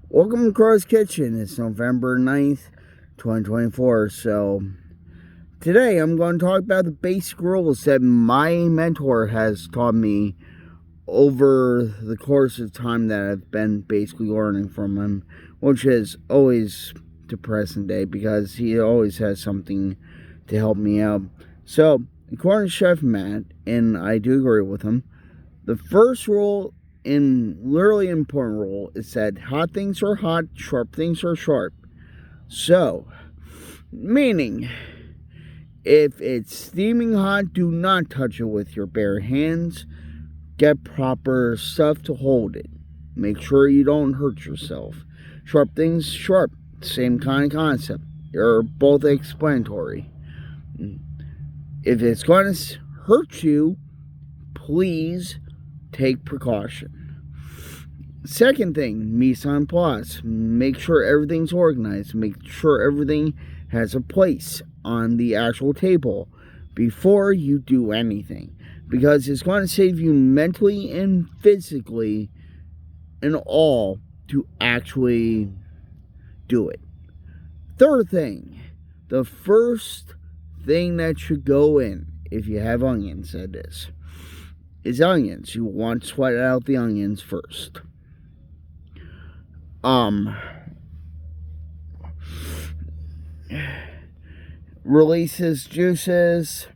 Welcome to Crow's Kitchen. It's November 9th, 2024. So, today I'm going to talk about the basic rules that my mentor has taught me over the course of time that I've been basically learning from him, which is always to present day because he always has something to help me out. So, according to Chef Matt, and I do agree with him, the first rule literally important rule is that hot things are hot, sharp things are sharp. So, meaning, if it's steaming hot, do not touch it with your bare hands. Get proper stuff to hold it. Make sure you don't hurt yourself. Sharp things, sharp. Same kind of concept. They're both explanatory. If it's going to hurt you, please take precaution. Second thing, mise en place. Make sure everything's organized. Make sure everything has a place on the actual table before you do anything. Because it's going to save you mentally and physically and all to actually do it. Third thing, the first thing that should go in, if you have onions, that is onions. You want to sweat out the onions first. Releases juices.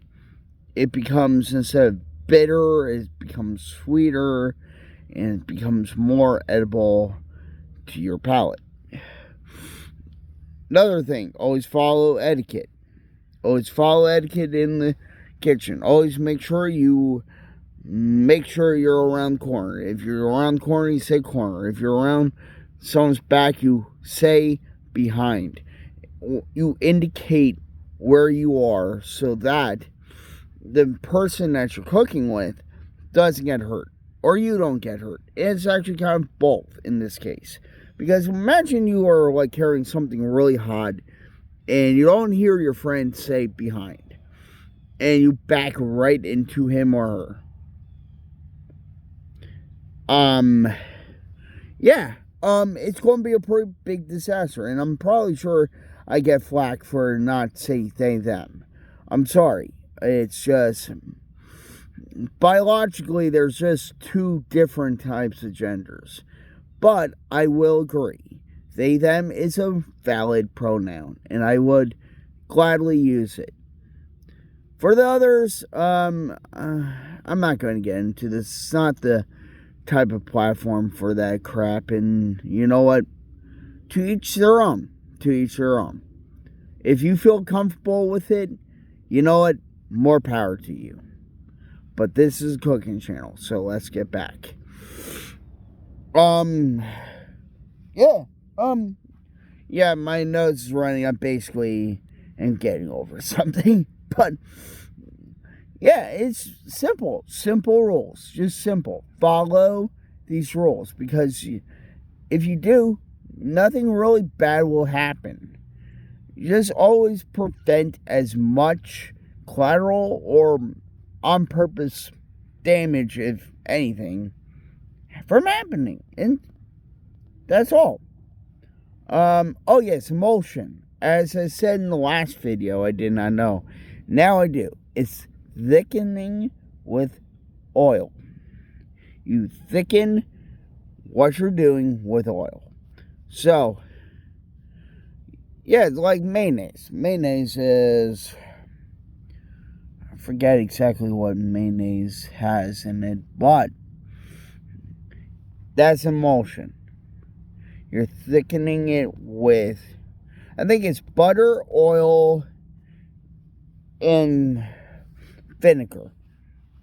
It becomes, instead of bitter, it becomes sweeter and it becomes more edible to your palate. Another thing, always follow etiquette. Always follow etiquette in the kitchen. Always make sure you're around the corner. If you're around the corner, you say corner. If you're around someone's back, you say behind. You indicate where you are so that the person that you're cooking with doesn't get hurt or you don't get hurt. It's actually kind of both in this case. Because imagine you are like carrying something really hot and you don't hear your friend say behind and you back right into him or her. It's going to be a pretty big disaster, and I'm probably sure I get flack for not saying they, them. I'm sorry. It's just, biologically, there's just two different types of genders. But I will agree, they, them is a valid pronoun, and I would gladly use it. For the others, I'm not going to get into this. It's not the type of platform for that crap, and you know what? To each their own. To each their own. If you feel comfortable with it, you know what? More power to you. But this is a cooking channel, so let's get back. My nose is running up basically and getting over something, but yeah, it's simple. Simple rules. Just simple. Follow these rules because if you do, nothing really bad will happen. You just always prevent as much collateral or on purpose damage, if anything, from happening. And that's all. Emulsion. As I said in the last video, I did not know. Now I do. It's thickening with oil. You thicken what you're doing with oil. So, yeah, it's like mayonnaise. Mayonnaise is, I forget exactly what mayonnaise has in it, but that's emulsion. You're thickening it with, I think it's butter, oil, and vinegar,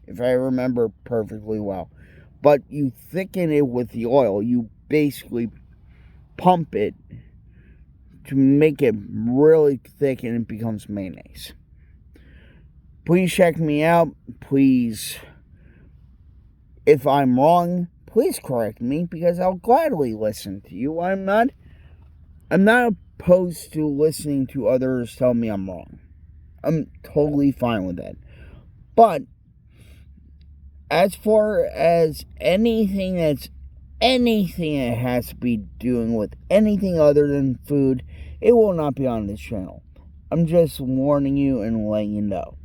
if I remember perfectly well. But you thicken it with the oil. You basically pump it to make it really thick and it becomes mayonnaise. Please check me out. Please, if I'm wrong, please correct me because I'll gladly listen to you. I'm not opposed to listening to others tell me I'm wrong. I'm totally fine with that. But as far as anything that's anything that has to be doing with anything other than food, it will not be on this channel. I'm just warning you and letting you know.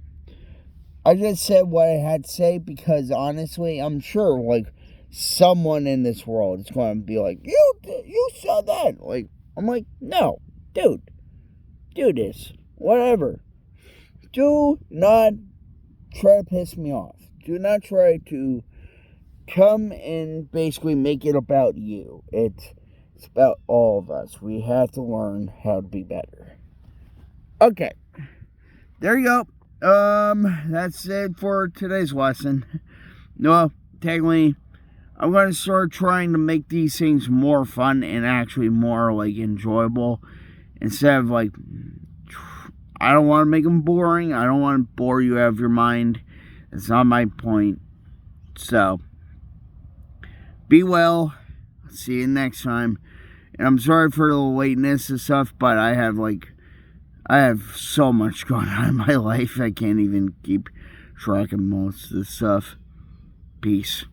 I just said what I had to say because honestly, I'm sure like someone in this world is going to be like, you said that. Like, I'm like, no, dude, do this, whatever. Do not try to piss me off. Do not try to come and basically make it about you. It's about all of us. We have to learn how to be better. Okay, there you go. That's it for today's lesson. No, technically, I'm going to start trying to make these things more fun and actually more, like, enjoyable. Instead of, like, I don't want to make them boring. I don't want to bore you out of your mind. That's not my point. So, be well. See you next time. And I'm sorry for the lateness and stuff, but I have so much going on in my life, I can't even keep track of most of this stuff. Peace.